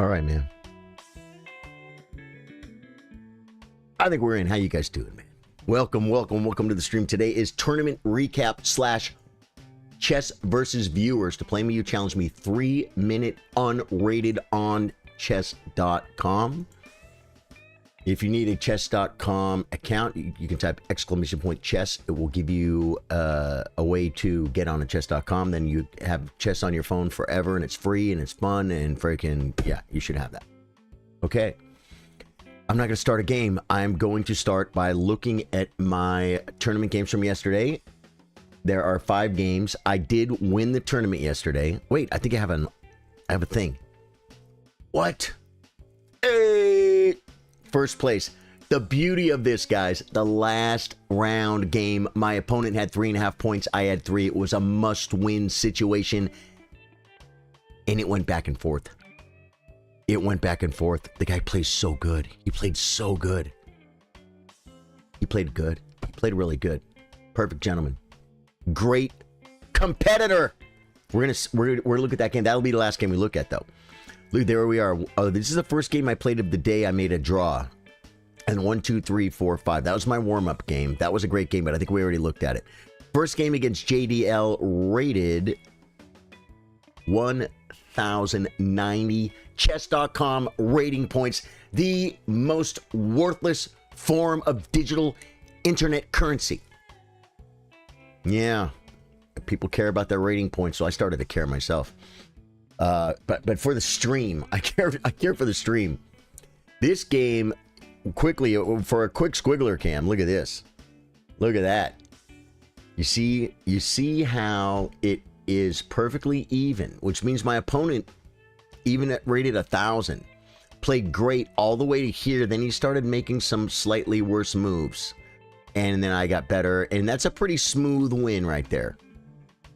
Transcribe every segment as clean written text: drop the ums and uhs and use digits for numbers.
All right, man. I think we're in. How you guys doing, man? Welcome to the stream. Today is tournament recap / chess versus viewers. To play me, you challenge me 3-minute unrated on chess.com. If you need a chess.com account, you can type !chess. It will give you a way to get on a chess.com. Then you have chess on your phone forever, and it's free, and it's fun, and freaking, yeah, you should have that. Okay. I'm not going to start a game. I'm going to start by looking at my tournament games from yesterday. There are 5 games. I did win the tournament yesterday. Wait, I think I have a thing. What? Hey! First place. The beauty of this, guys, the last round game, my opponent had 3.5 points. I had 3. It was a must-win situation, and it went back and forth. It went back and forth. The guy plays so good. He played so good. He played good. He played really good. Perfect gentleman. Great competitor. We're gonna look at that game. That'll be the last game we look at, though. Look, there we are. This is the first game I played of the day. I made a draw. And 1, 2, 3, 4, 5. That was my warm-up game. That was a great game, but I think we already looked at it. First game against JDL, rated 1,090. Chess.com rating points. The most worthless form of digital internet currency. Yeah. People care about their rating points, so I started to care myself. But for the stream, I care for the stream. This game, quickly, for a quick squiggler cam, look at this. Look at that. You see how it is perfectly even, which means my opponent, even at rated 1,000, played great all the way to here. Then he started making some slightly worse moves, and then I got better, and that's a pretty smooth win right there.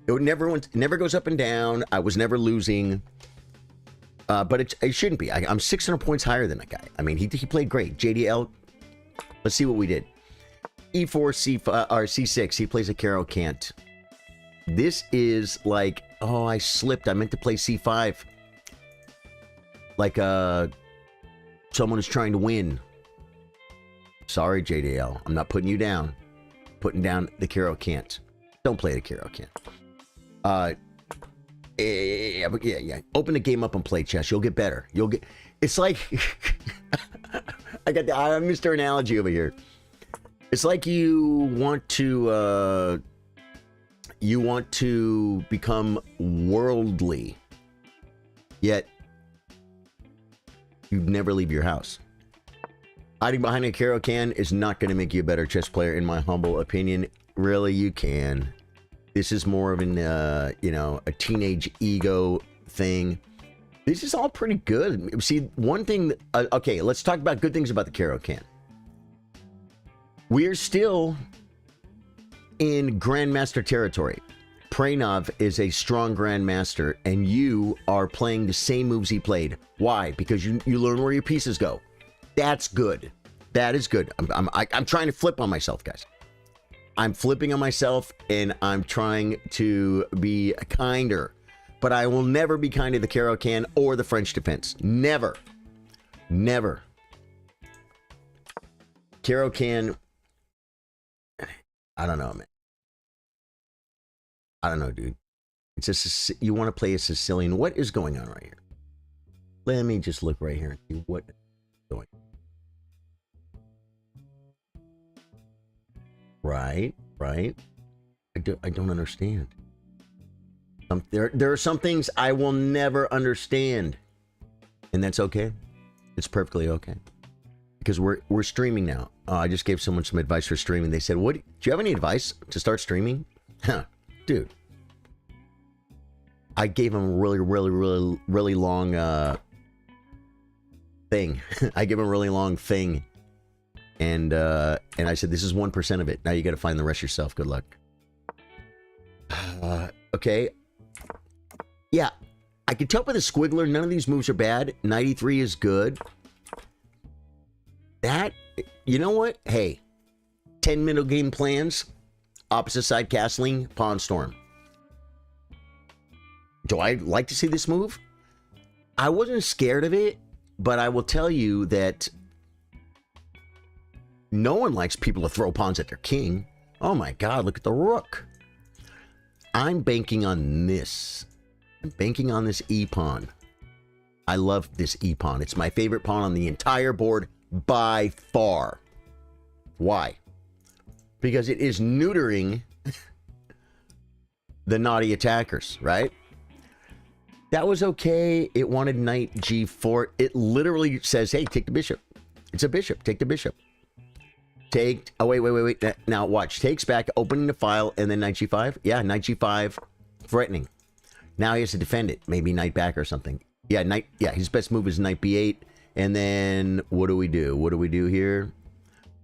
It never goes up and down. I was never losing, but it shouldn't be. I'm 600 points higher than that guy. I mean, he played great. JDL. Let's see what we did. E4, C5, or C6. He plays a Caro Can't. This is like, oh, I slipped. I meant to play C5. Like someone is trying to win. Sorry, JDL. I'm not putting you down. Putting down the Caro Can't. Don't play the Caro Can't. Yeah. Open the game up and play chess. You'll get better. It's like I'm Mr. Analogy over here. It's like you want to become worldly, yet you never leave your house. Hiding behind a Caro Can is not going to make you a better chess player, in my humble opinion. Really, you can. This is more of an, a teenage ego thing. This is all pretty good. See, one thing... okay, let's talk about good things about the Caro Can. We're still in Grandmaster territory. Pranov is a strong Grandmaster, and you are playing the same moves he played. Why? Because you learn where your pieces go. That's good. That is good. I'm trying to flip on myself, guys. I'm flipping on myself, and I'm trying to be kinder. But I will never be kind to the Caro Can or the French defense. Never. Never. Caro Can... I don't know, man. I don't know, dude. It's just... You want to play a Sicilian. What is going on right here? Let me just look right here and see what is going on. Right. I don't understand. There are some things I will never understand, and that's okay. It's perfectly okay, because we're streaming now. I just gave someone some advice for streaming. They said, "What? Do you have any advice to start streaming?" Huh, dude. I gave him a really long thing. I gave him a really long thing. And I said, this is 1% of it. Now you got to find the rest yourself. Good luck. Okay. Yeah. I can tell by the squiggler, none of these moves are bad. 93 is good. That, you know what? Hey, 10 middle game plans, opposite side castling, pawn storm. Do I like to see this move? I wasn't scared of it, but I will tell you that no one likes people to throw pawns at their king. Oh my God, look at the rook. I'm banking on this. I'm banking on this e-pawn. I love this e-pawn. It's my favorite pawn on the entire board by far. Why? Because it is neutering the naughty attackers, right? That was okay. It wanted knight g4. It literally says, hey, take the bishop. It's a bishop. Take the bishop. Take, oh, wait. Now watch. Takes back, opening the file, and then knight g5. Yeah, knight g5, threatening. Now he has to defend it. Maybe knight back or something. Yeah, his best move is knight b8. And then what do we do? What do we do here?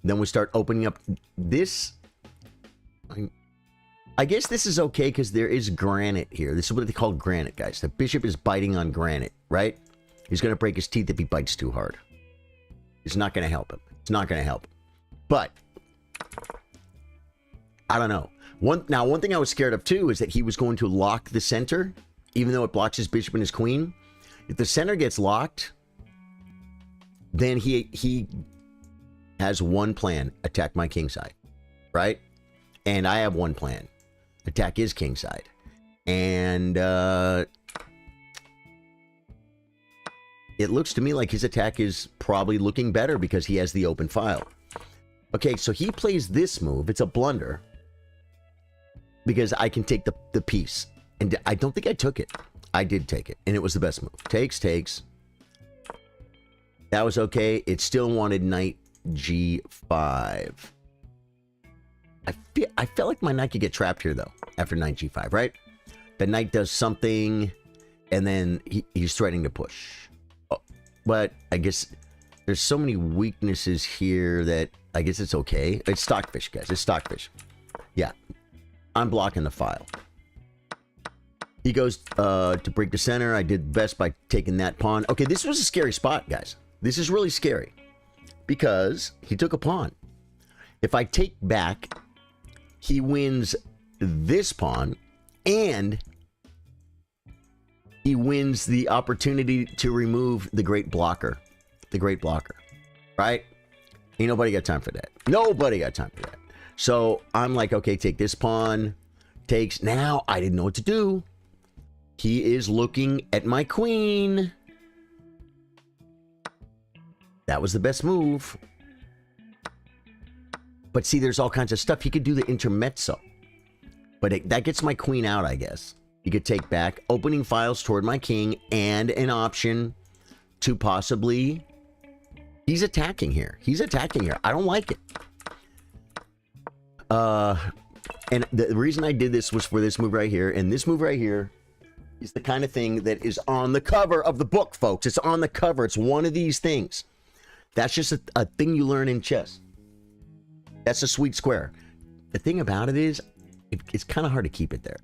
Then we start opening up this. I guess this is okay because there is granite here. This is what they call granite, guys. The bishop is biting on granite, right? He's going to break his teeth if he bites too hard. It's not going to help him. It's not going to help him. But I don't know. One thing I was scared of too is that he was going to lock the center, even though it blocks his bishop and his queen. If the center gets locked, then he has one plan: attack my king side, right? And I have one plan: attack his king side. And it looks to me like his attack is probably looking better because he has the open file. Okay, so he plays this move. It's a blunder because I can take the piece. And I don't think I took it. I did take it, and it was the best move. Takes. That was okay. It still wanted knight g5. I felt like my knight could get trapped here, though, after knight g5, right? The knight does something, and then he's threatening to push. Oh, but I guess there's so many weaknesses here that I guess it's okay. It's stockfish, guys. It's stockfish. Yeah. I'm blocking the file. He goes to break the center. I did best by taking that pawn. Okay, this was a scary spot, guys. This is really scary because he took a pawn. If I take back, he wins this pawn, and he wins the opportunity to remove the great blocker. The great blocker, right? Ain't nobody got time for that. Nobody got time for that. So I'm like, okay, take this pawn. Takes. Now I didn't know what to do. He is looking at my queen. That was the best move. But see, there's all kinds of stuff. He could do the intermezzo. But that gets my queen out, I guess. He could take back, opening files toward my king, and an option to possibly... He's attacking here. He's attacking here. I don't like it. And the reason I did this was for this move right here. And this move right here is the kind of thing that is on the cover of the book, folks. It's on the cover. It's one of these things. That's just a thing you learn in chess. That's a sweet square. The thing about it is, it's kind of hard to keep it there.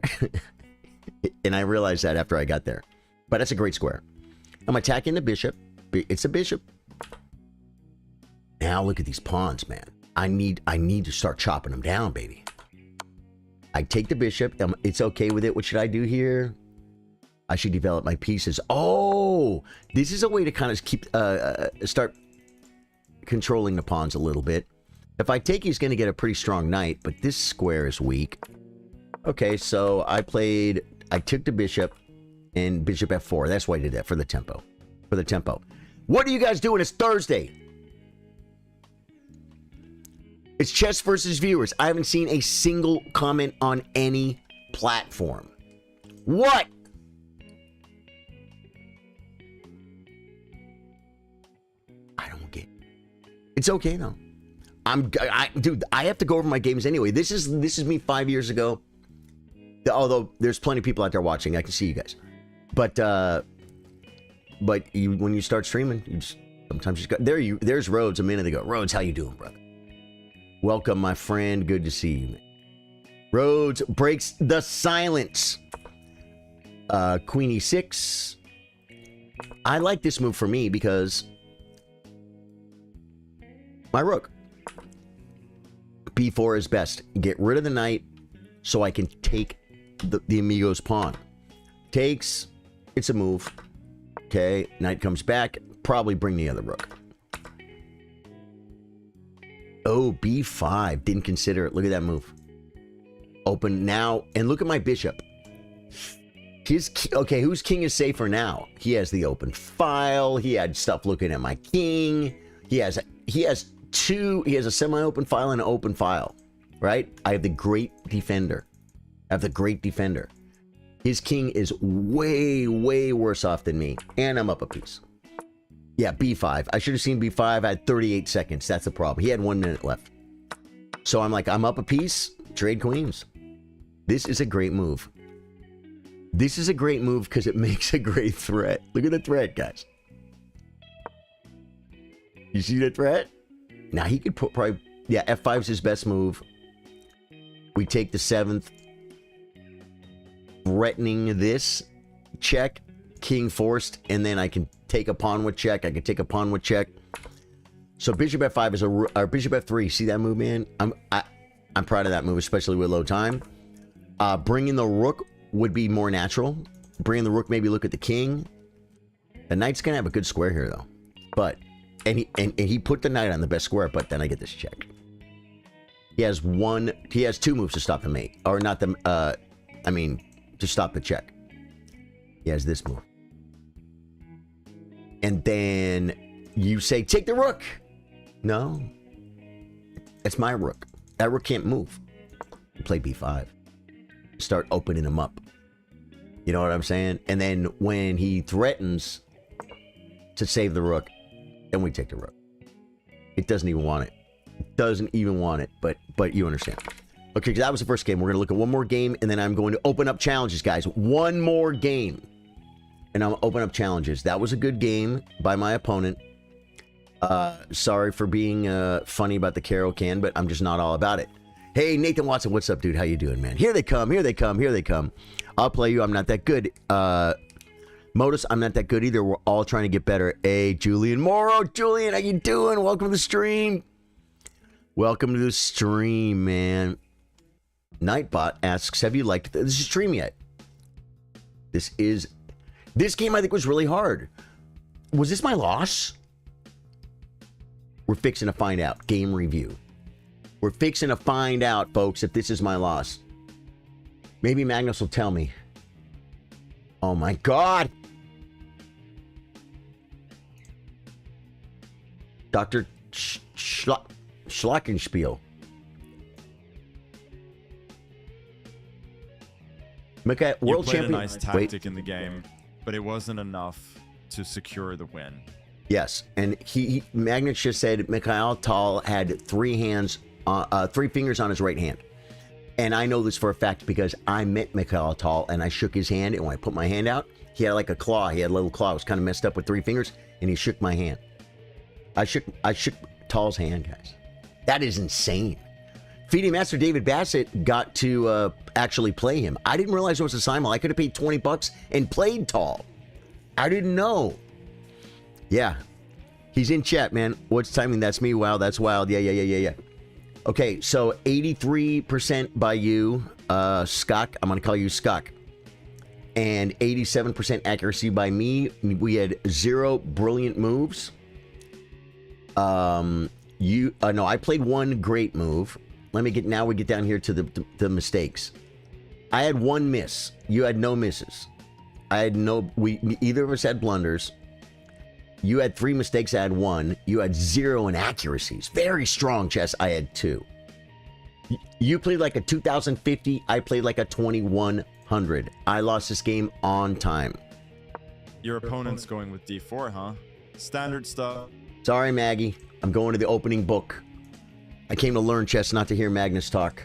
And I realized that after I got there. But that's a great square. I'm attacking the bishop. It's a bishop. Now look at these pawns, man. I need to start chopping them down, baby. I take the bishop. It's okay with it. What should I do here? I should develop my pieces. Oh, this is a way to kind of keep start controlling the pawns a little bit. If I take, he's going to get a pretty strong knight, but this square is weak. Okay, so I took the bishop and bishop f4. That's why I did that, for the tempo. For the tempo. What are you guys doing? It's Thursday. It's chess versus viewers. I haven't seen a single comment on any platform. What? I don't get it. It's okay though. Dude, I have to go over my games anyway. This is me 5 years ago. Although there's plenty of people out there watching, I can see you guys. But when you start streaming, sometimes you just got there's Rhodes a minute ago. Rhodes, how you doing, brother? Welcome, my friend. Good to see you, man. Rhodes breaks the silence. Queen e6. I like this move for me because my rook. b4 is best. Get rid of the knight so I can take the amigo's pawn. Takes. It's a move. Okay, knight comes back. Probably bring the other rook. Oh, b5. Didn't consider it. Look at that move. Open now. And look at my bishop. Okay, whose king is safer now? He has the open file. He had stuff looking at my king. He has a semi-open file and an open file. Right? I have the great defender. His king is way, way worse off than me. And I'm up a piece. Yeah, b5. I should have seen b5. I had 38 seconds. That's the problem. He had 1 minute left. So I'm like, I'm up a piece. Trade queens. This is a great move. This is a great move because it makes a great threat. Look at the threat, guys. You see the threat? Now he could put probably... Yeah, f5 is his best move. We take the 7th. Threatening this. Check. King forced. And then I can take a pawn with check. I can take a pawn with check. So bishop f5 is or bishop f3. See that move, man? I'm proud of that move, especially with low time. Bringing the rook would be more natural. Bringing the rook, maybe look at the king. The knight's gonna have a good square here, though. But and he put the knight on the best square. But then I get this check. He has 2 moves to stop the mate, or not the. I mean, to stop the check. He has this move. And then you say, take the rook. No. It's my rook. That rook can't move. You play b5. Start opening him up. You know what I'm saying? And then when he threatens to save the rook, then we take the rook. It doesn't even want it. It doesn't even want it, but you understand. Okay, that was the first game. We're going to look at one more game, and then I'm going to open up challenges, guys. One more game. And I'm open up challenges. That was a good game by my opponent. Sorry for being funny about the Carol can, but I'm just not all about it. Hey, Nathan Watson, what's up, dude? How you doing, man? Here they come, here they come, here they come. I'll play you. I'm not that good. Modus, I'm not that good either. We're all trying to get better. Hey, Julian Morrow. Julian, how you doing? Welcome to the stream. Welcome to the stream, man. Nightbot asks, have you liked this stream yet? This game I think was really hard. Was this my loss? We're fixing to find out. Game review. We're fixing to find out, folks, if this is my loss. Maybe Magnus will tell me. Oh my God. Dr. Schlockenspiel. Okay, world champion. You played a nice tactic in the game, but it wasn't enough to secure the win. Yes, and Magnus just said Mikhail Tal had 3 fingers on his right hand. And I know this for a fact because I met Mikhail Tal and I shook his hand, and when I put my hand out, he had like a claw. He had a little claw. It was kind of messed up with 3 fingers, and he shook my hand. I shook Tal's hand, guys. That is insane. Feeding Master David Bassett got to actually play him. I didn't realize it was a simul. I could have paid $20 and played Tal. I didn't know. Yeah. He's in chat, man. What's timing? That's me. Wow, that's wild. Yeah. Okay, so 83% by you, Skok. I'm going to call you Skok. And 87% accuracy by me. We had 0 brilliant moves. No, I played 1 great move. Now we get down here to the mistakes. I had 1 miss. You had no misses. Either of us had blunders. You had 3 mistakes. I had 1. You had 0 inaccuracies. Very strong chess. I had 2. You played like a 2050. I played like a 2100. I lost this game on time. Your opponent's going with d4, huh? Standard stuff. Sorry, Maggie. I'm going to the opening book. I came to learn chess, not to hear Magnus talk.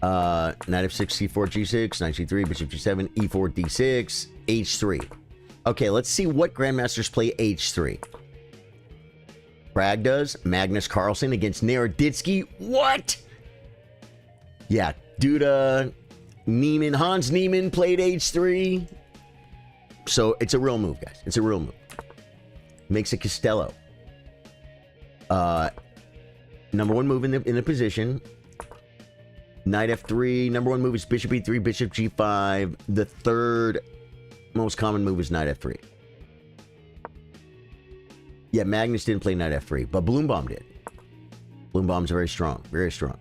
Knight f6, c4, g6, knight c3, bishop g7, e4, d6, h3. Okay, let's see what grandmasters play h3. Bragg does. Magnus Carlsen against Naroditsky. What? Yeah, Duda, Neiman, Hans Niemann played h3. So it's a real move, guys. It's a real move. Makes it Costello. Number 1 move in the position. Knight f3. Number 1 move is bishop e3, bishop g5. The 3rd most common move is knight f3. Yeah, Magnus didn't play knight f3, but Bloombaum did. Bloombaum's very strong, very strong.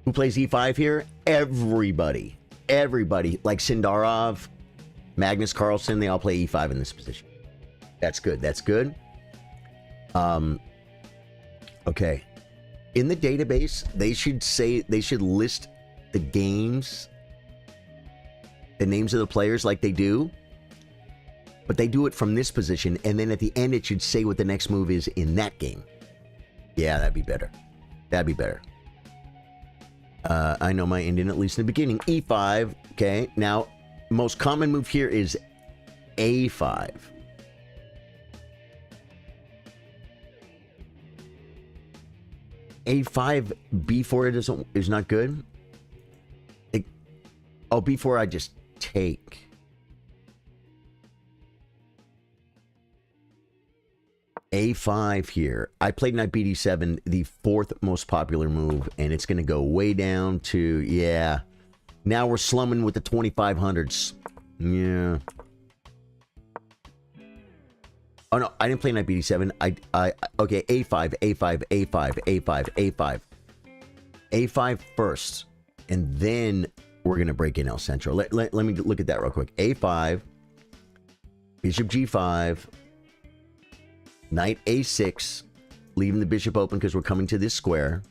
Who plays e5 here? Everybody. Everybody. Like Sindarov, Magnus Carlsen, they all play e5 in this position. That's good. That's good. Okay. In the database, they should list the games, the names of the players like they do. But they do it from this position, and then at the end it should say what the next move is in that game. Yeah, that'd be better. That'd be better. I know my Indian, at least in the beginning. E5. Okay, now, most common move here is A5. A5, B4 is not good. B4 I just take. A5 here. I played knight BD7, the fourth most popular move, and it's going to go way down to, yeah. Now we're slumming with the 2500s. Yeah. Oh, no, I didn't play knight BD7. Okay, A5, A5, A5, A5, A5. A5 first, and then we're going to break in El Centro. Let me look at that real quick. A5, bishop G5, knight A6, leaving the bishop open because we're coming to this square.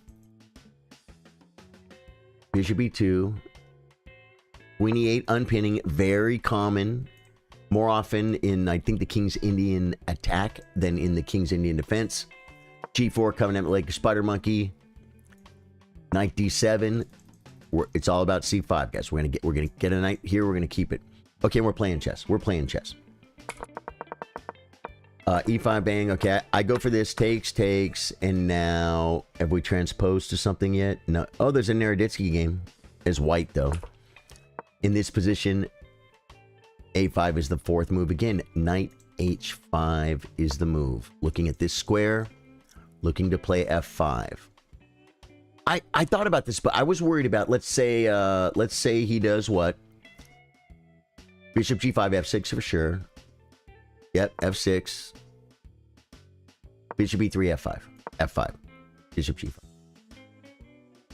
Bishop E2, queen E8 unpinning, very common. More often in, I think, the King's Indian attack than in the King's Indian defense. G4 coming at like a spider monkey. Knight D7. It's all about C5, guys. We're gonna get a knight here. We're gonna keep it. Okay, we're playing chess. We're playing chess. E5 bang. Okay, I go for this. Takes. And now, have we transposed to something yet? No. Oh, there's a Naroditsky game. There's white, though. In this position, A5 is the fourth move. Again, knight H5 is the move. Looking at this square, looking to play F5. I thought about this, but I was worried about, let's say he does what? Bishop G5, F6 for sure. Yep, F6. Bishop E3, F5. F5. Bishop G5.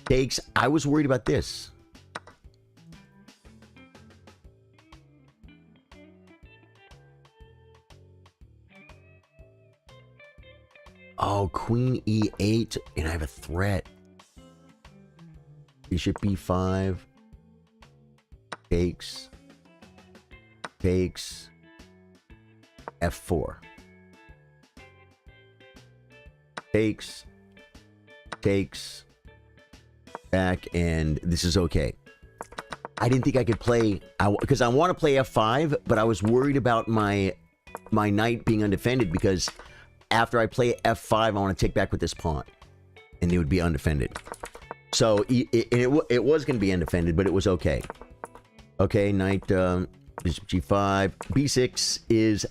Takes. I was worried about this. Oh, Queen E8, and I have a threat. Bishop B5. Takes. F4. Takes. Back, and this is okay. I didn't think I could play, because I want to play F5, but I was worried about my knight being undefended, because after I play F5, I want to take back with this pawn, and it would be undefended. So it was going to be undefended, but it was okay. Okay, knight Bishop G5. B6 is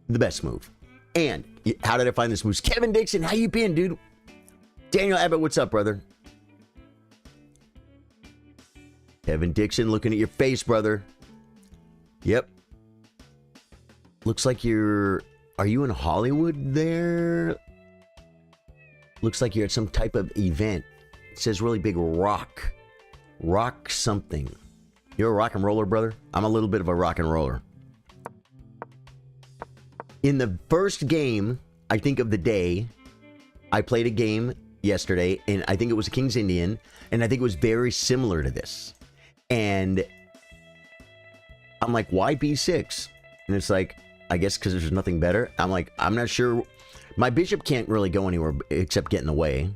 the best move. And how did I find this move? Kevin Dixon, how you been, dude? Daniel Abbott, what's up, brother? Kevin Dixon, looking at your face, brother. Yep. Looks like you're... Are you in Hollywood there? Looks like you're at some type of event. It says really big rock. Rock something. You're a rock and roller, brother? I'm a little bit of a rock and roller. In the first game, I think of the day, I played a game yesterday, and I think it was a King's Indian, and I think it was very similar to this. And I'm like, why B6? And it's like, I guess because there's nothing better. I'm like, I'm not sure. My bishop can't really go anywhere except get in the way.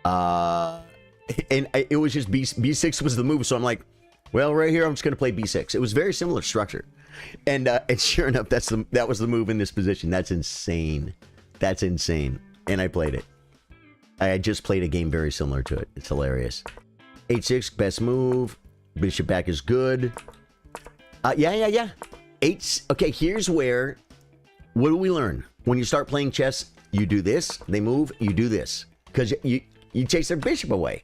And it was just B6 was the move, so I'm like, well, right here, I'm just going to play B6. It was very similar structure. And sure enough, that was the move in this position. That's insane. That's insane. And I played it. I just played a game very similar to it. It's hilarious. H6, best move. Bishop back is good. Yeah. Okay, here's where... What do we learn? When you start playing chess, you do this. They move, you do this. Because you chase their bishop away.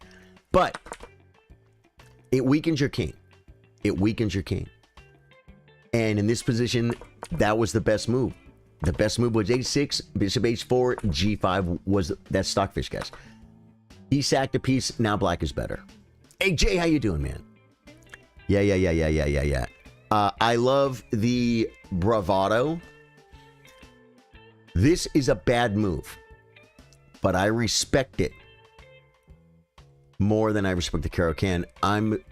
But it weakens your king. It weakens your king. And in this position, that was the best move. The best move was h6, bishop h4, g5 was that stockfish, guys. He sacked a piece. Now black is better. Hey, Jay, how you doing, man? Yeah. I love the bravado. This is a bad move, but I respect it more than I respect the Caro-Can. I'm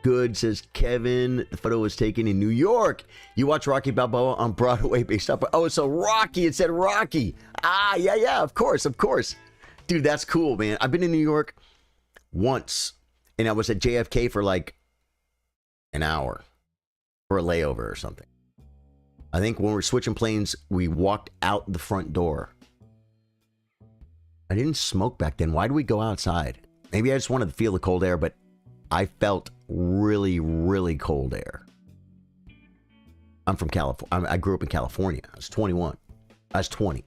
good, says Kevin. The photo was taken in New York. You watch Rocky Balboa on Broadway based up. Oh, so Rocky. It said Rocky. Ah, yeah. Of course. Dude, that's cool, man. I've been in New York once, and I was at JFK for like an hour for a layover or something. I think when we're switching planes, we walked out the front door. I didn't smoke back then. Why do we go outside? Maybe I just wanted to feel the cold air, but I felt really, really cold air. I'm from California. I grew up in California. I was 21. I was 20.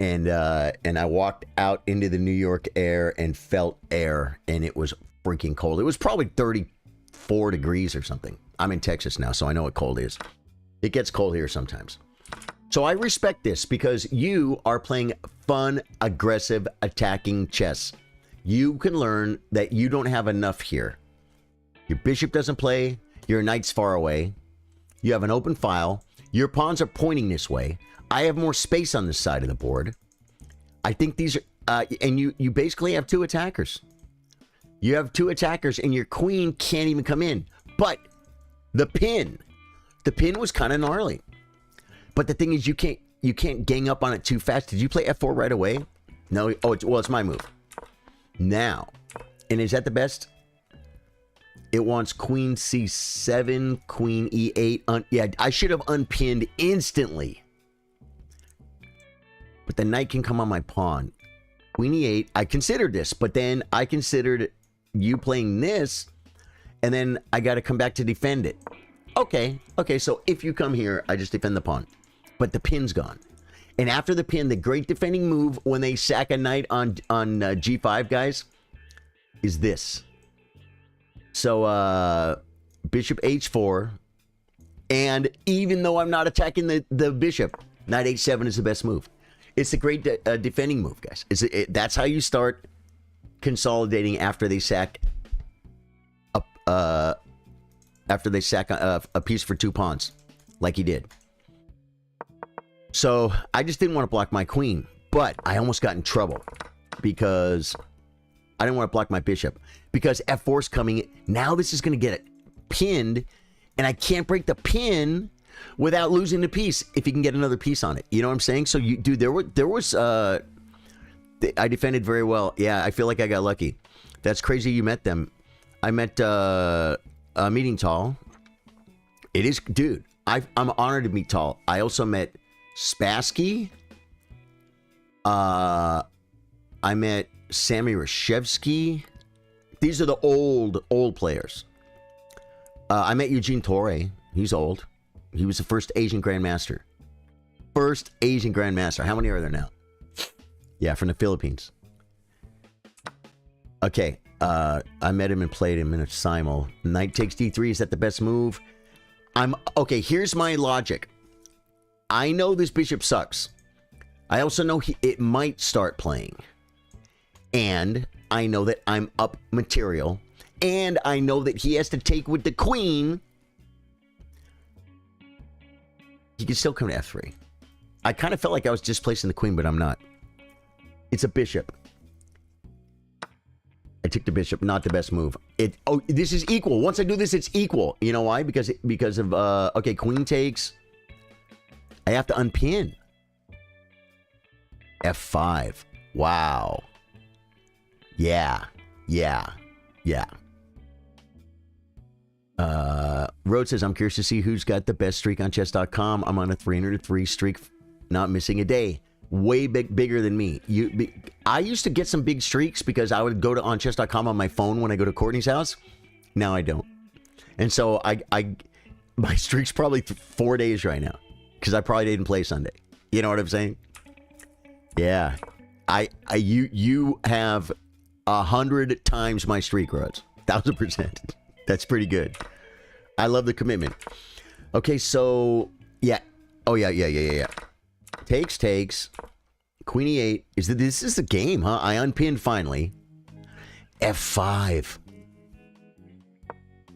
And I walked out into the New York air and felt air, and it was freaking cold. It was probably 34 degrees or something. I'm in Texas now, so I know what cold is. It gets cold here sometimes. So I respect this because you are playing fun, aggressive, attacking chess. You can learn that you don't have enough here. Your bishop doesn't play. Your knight's far away. You have an open file. Your pawns are pointing this way. I have more space on this side of the board. I think these are... and you basically have two attackers. You have two attackers, and your queen can't even come in. But the pin was kind of gnarly. But the thing is, you can't gang up on it too fast. Did you play f4 right away? No. Oh, it's my move. Now, and is that the best? It wants queen c7, queen e8. Yeah, I should have unpinned instantly. But the knight can come on my pawn. Queen e8. I considered this, but then I considered you playing this, and then I got to come back to defend it. Okay, so if you come here, I just defend the pawn. But the pin's gone. And after the pin, the great defending move when they sack a knight on g5, guys, is this. So, bishop h4. And even though I'm not attacking the bishop, knight h7 is the best move. It's a great defending move, guys. That's how you start consolidating after they sack a piece for two pawns, like he did. So I just didn't want to block my queen, but I almost got in trouble because I didn't want to block my bishop because f4's coming. Now this is going to get pinned, and I can't break the pin without losing the piece if you can get another piece on it. You know what I'm saying? So dude, there was I defended very well. Yeah, I feel like I got lucky. That's crazy you met them. I met meeting Tall. It is, dude, I'm honored to meet Tall. I also met Spassky. I met Sammy Rashevsky. These are the old players. I met Eugene Torre. He's old. He was the first Asian Grandmaster. First Asian Grandmaster. How many are there now? Yeah, from the Philippines. Okay. I met him and played him in a simul. Knight takes d3. Is that the best move? Okay, here's my logic. I know this bishop sucks. I also know it might start playing. And I know that I'm up material. And I know that he has to take with the queen. He can still come to f3. I kind of felt like I was displacing the queen, but I'm not. It's a bishop. I took the bishop, not the best move. This is equal. Once I do this, it's equal. You know why? Because of okay, queen takes. I have to unpin. f5. Wow. Yeah. Road says, I'm curious to see who's got the best streak on chess.com. I'm on a 303 streak, not missing a day. Way bigger than me. I used to get some big streaks because I would go to on chess.com on my phone when I go to Courtney's house. Now I don't. And so my streak's probably 4 days right now because I probably didn't play Sunday. You know what I'm saying? Yeah. You have 100 times my streak, Roads. 1000%. That's pretty good. I love the commitment. Okay, so yeah, Oh, yeah. Takes. Queen e8. This is the game, huh? I unpinned finally. F5.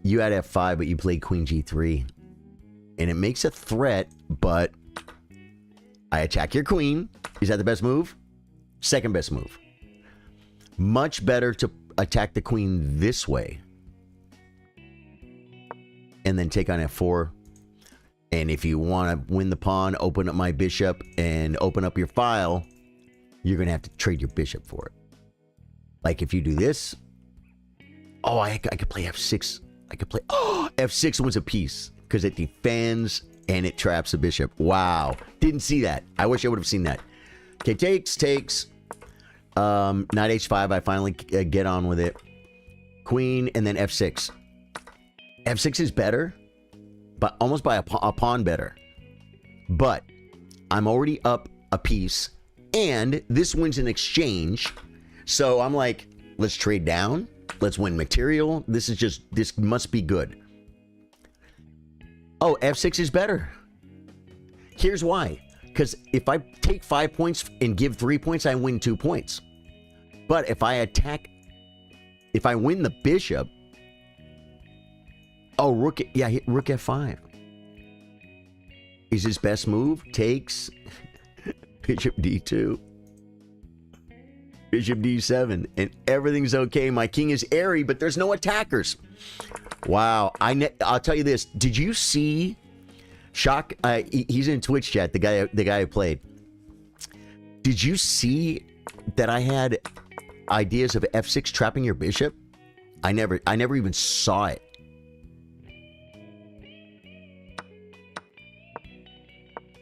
You had F5, but you played Queen G3. And it makes a threat, but I attack your queen. Is that the best move? Second best move. Much better to attack the queen this way. And then take on F4. And if you want to win the pawn, open up my bishop, and open up your file, you're going to have to trade your bishop for it. Like if you do this. Oh, I could play F6. I could play... Oh, F6 wins a piece. Because it defends and it traps the bishop. Wow. Didn't see that. I wish I would have seen that. Okay, takes. Knight H5. I finally get on with it. Queen and then F6. F6 is better. But almost by a pawn better. But I'm already up a piece. And this wins an exchange. So I'm like, let's trade down. Let's win material. This must be good. Oh, F6 is better. Here's why. Because if I take 5 points and give 3 points, I win 2 points. But if I attack, if I win the bishop, oh, rook F5. Is his best move? Takes. Bishop D2. Bishop D7. And everything's okay. My king is airy, but there's no attackers. Wow. I'll tell you this. Did you see Shock? He's in Twitch chat, the guy who played. Did you see that I had ideas of F6 trapping your bishop? I never even saw it.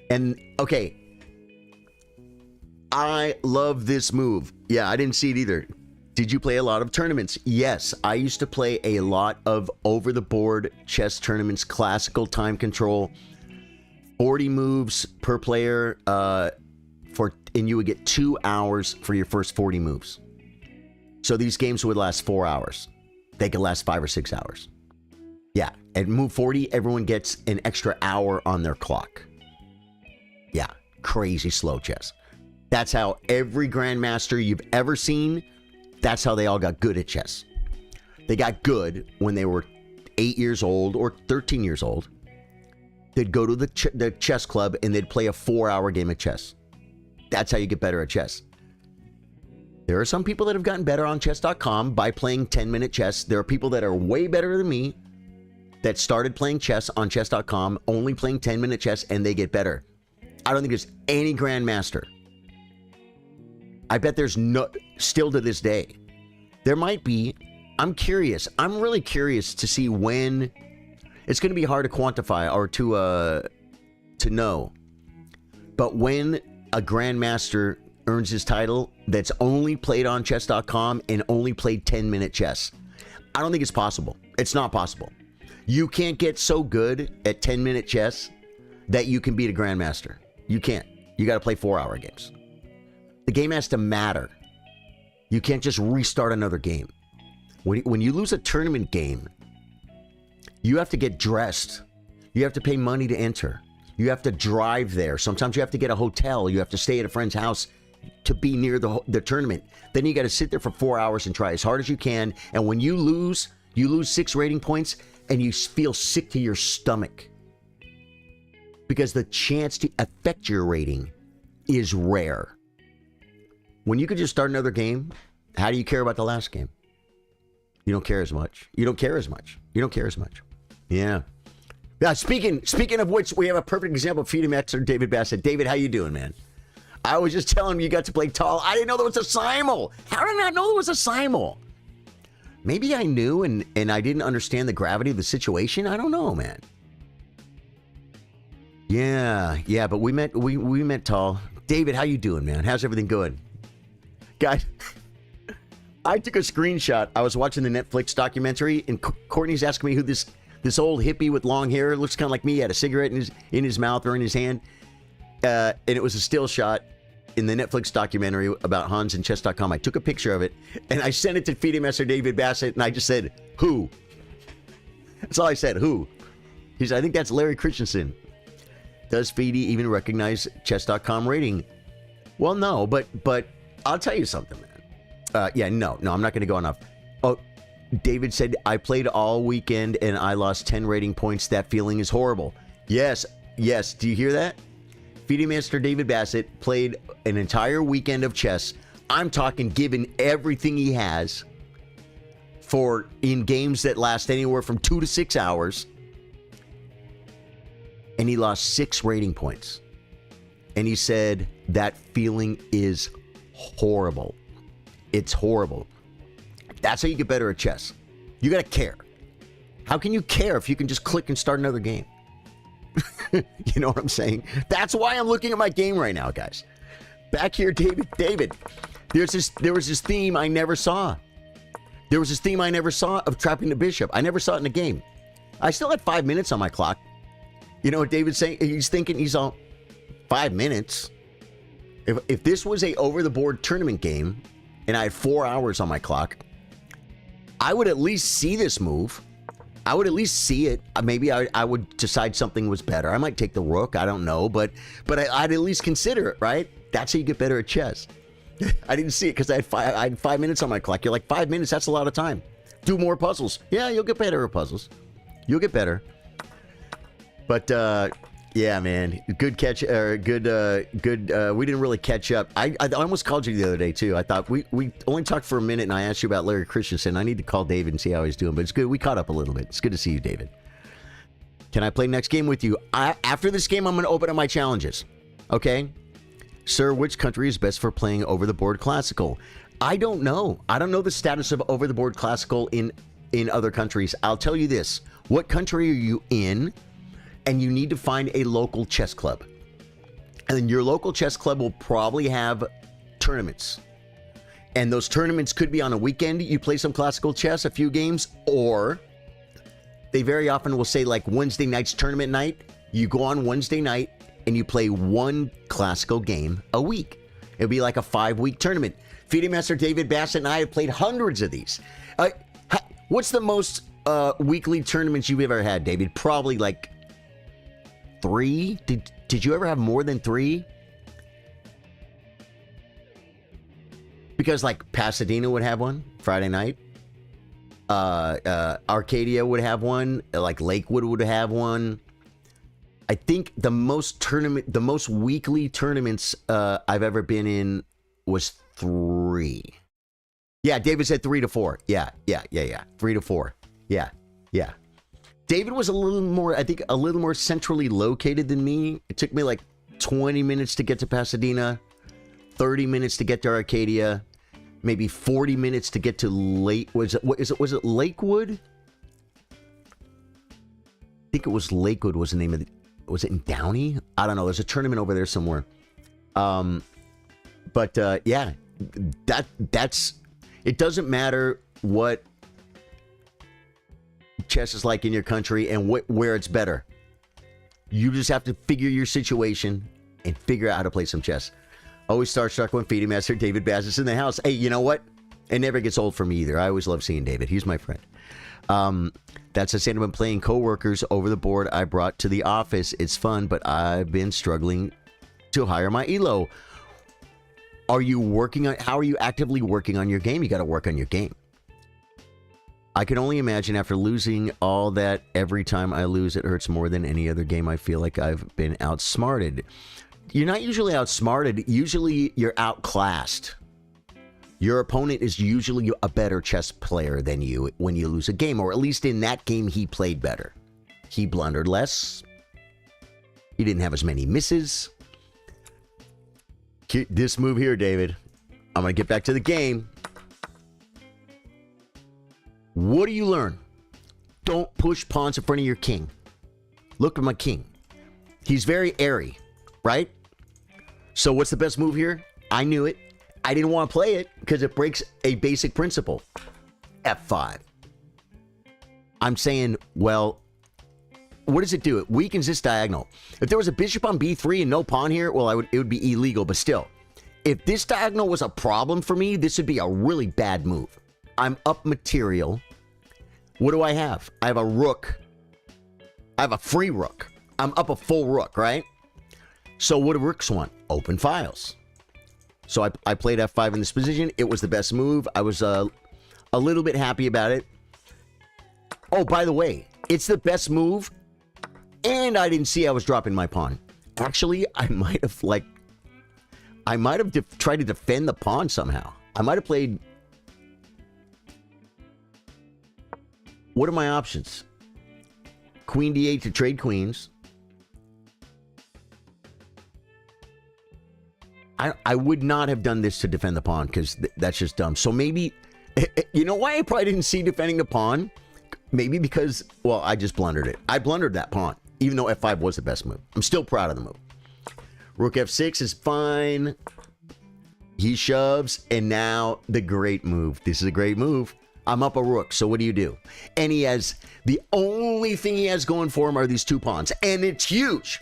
And okay, I love this move. Yeah, I didn't see it either. Did you play a lot of tournaments? Yes, I used to play a lot of over-the-board chess tournaments, classical time control, 40 moves per player, and you would get 2 hours for your first 40 moves. So these games would last 4 hours. They could last 5 or 6 hours. Yeah, at move 40, everyone gets an extra hour on their clock. Yeah, crazy slow chess. That's how every grandmaster you've ever seen, that's how they all got good at chess. They got good when they were 8 years old or 13 years old. They'd go to the chess club and they'd play a 4-hour game of chess. That's how you get better at chess. There are some people that have gotten better on chess.com by playing 10-minute chess. There are people that are way better than me that started playing chess on chess.com, only playing 10-minute chess, and they get better. I don't think there's any grandmaster. I bet there's no, still to this day. There might be. I'm curious. I'm really curious to see when. It's going to be hard to quantify or to know. But when a grandmaster earns his title that's only played on chess.com and only played 10-minute chess. I don't think it's possible. It's not possible. You can't get so good at 10-minute chess that you can beat a grandmaster. You can't. You got to play 4-hour games. The game has to matter. You can't just restart another game. When you lose a tournament game, you have to get dressed. You have to pay money to enter. You have to drive there. Sometimes you have to get a hotel. You have to stay at a friend's house to be near the tournament. Then you got to sit there for 4 hours and try as hard as you can. And when you lose 6 rating points and you feel sick to your stomach. Because the chance to affect your rating is rare. When you could just start another game, how do you care about the last game? You don't care as much. You don't care as much. You don't care as much. Yeah. Yeah. Speaking of which, we have a perfect example of Freedom X or David Bassett. David, how you doing, man? I was just telling you got to play tall. I didn't know there was a simul. How did I not know there was a simul? Maybe I knew and I didn't understand the gravity of the situation. I don't know, man. Yeah, but we met tall. David, how you doing, man? How's everything going? Guys, I took a screenshot. I was watching the Netflix documentary, and Courtney's asking me who this old hippie with long hair looks kind of like me. He had a cigarette in his mouth or in his hand, and it was a still shot in the Netflix documentary about Hans and Chess.com. I took a picture of it, and I sent it to Feed Master David Bassett, and I just said, "Who?" That's all I said. Who? He said, "I think that's Larry Christensen." Does Feedy even recognize chess.com rating? Well, no, but I'll tell you something, man. No, I'm not going to go enough. Oh, David said, I played all weekend and I lost 10 rating points. That feeling is horrible. Yes. Do you hear that? Feedy Master David Bassett played an entire weekend of chess. I'm talking given everything he has in games that last anywhere from 2 to 6 hours. And he lost 6 rating points. And he said that feeling is horrible. It's horrible. That's how you get better at chess. You got to care. How can you care if you can just click and start another game? You know what I'm saying? That's why I'm looking at my game right now, guys. Back here, David. There was this theme I never saw. There was this theme I never saw of trapping the bishop. I never saw it in the game. I still had 5 minutes on my clock. You know what David's saying? He's thinking he's all 5 minutes. If this was a over-the-board tournament game and I had 4 hours on my clock, I would at least see this move. I would at least see it. Maybe I would decide something was better. I might take the rook. I don't know. But I'd at least consider it, right? That's how you get better at chess. I didn't see it because I had 5 minutes on my clock. You're like, 5 minutes, that's a lot of time. Do more puzzles. Yeah, you'll get better at puzzles. You'll get better. But, yeah, man. Good catch. We didn't really catch up. I almost called you the other day, too. I thought we only talked for a minute, and I asked you about Larry Christensen. I need to call David and see how he's doing. But it's good. We caught up a little bit. It's good to see you, David. Can I play next game with you? After this game, I'm going to open up my challenges. Okay? Sir, which country is best for playing over-the-board classical? I don't know. I don't know the status of over-the-board classical in other countries. I'll tell you this. What country are you in? And you need to find a local chess club. And then your local chess club will probably have tournaments. And those tournaments could be on a weekend. You play some classical chess, a few games, or they very often will say like Wednesday night's tournament night. You go on Wednesday night and you play one classical game a week. It'll be like a 5-week tournament. Feeding Master David Bassett and I have played hundreds of these. What's the most weekly tournaments you've ever had, David? Probably like 3? Did you ever have more than 3? Because like Pasadena would have one Friday night. Arcadia would have one. Like Lakewood would have one. I think the most weekly tournaments I've ever been in was 3. Yeah, David said 3 to 4. Yeah. 3 to 4. Yeah. David was a little more centrally located than me. It took me like 20 minutes to get to Pasadena, 30 minutes to get to Arcadia, maybe 40 minutes to get to was it Lakewood? I think it was Lakewood was the name of the, was it in Downey? I don't know. There's a tournament over there somewhere. Yeah, that's it doesn't matter what chess is like in your country and where it's better. You just have to figure your situation and figure out how to play some chess. Always starstruck when Feeding Master David Bassett's in the house. Hey, you know what? It never gets old for me either. I always love seeing David. He's my friend. That's a sentiment playing coworkers over the board I brought to the office. It's fun, but I've been struggling to hire my ELO. How are you actively working on your game? You got to work on your game. I can only imagine after losing all that, every time I lose, it hurts more than any other game. I feel like I've been outsmarted. You're not usually outsmarted. Usually you're outclassed. Your opponent is usually a better chess player than you when you lose a game, or at least in that game, he played better. He blundered less. He didn't have as many misses. This move here, David. I'm going to get back to the game. What do you learn? Don't push pawns in front of your king. Look at my king. He's very airy, right? So what's the best move here? I knew it. I didn't want to play it because it breaks a basic principle. F5. I'm saying, well, what does it do? It weakens this diagonal. If there was a bishop on b3 and no pawn here, well, it would be illegal, but still. If this diagonal was a problem for me, this would be a really bad move. I'm up material. What do I have? I have a rook. I have a free rook. I'm up a full rook, right? So what do rooks want? Open files. So I played f5 in this position. It was the best move. I was a little bit happy about it. Oh, by the way, it's the best move, and I didn't see I was dropping my pawn. Actually, I might have tried to defend the pawn somehow. I might have played... What are my options? Queen d8 to trade queens. I would not have done this to defend the pawn because that's just dumb. So maybe, you know why I probably didn't see defending the pawn? Maybe because, well, I just blundered it. I blundered that pawn, even though f5 was the best move. I'm still proud of the move. Rook f6 is fine. He shoves, and now the great move. This is a great move. I'm up a rook, so what do? And he has, the only thing he has going for him are these two pawns, and it's huge.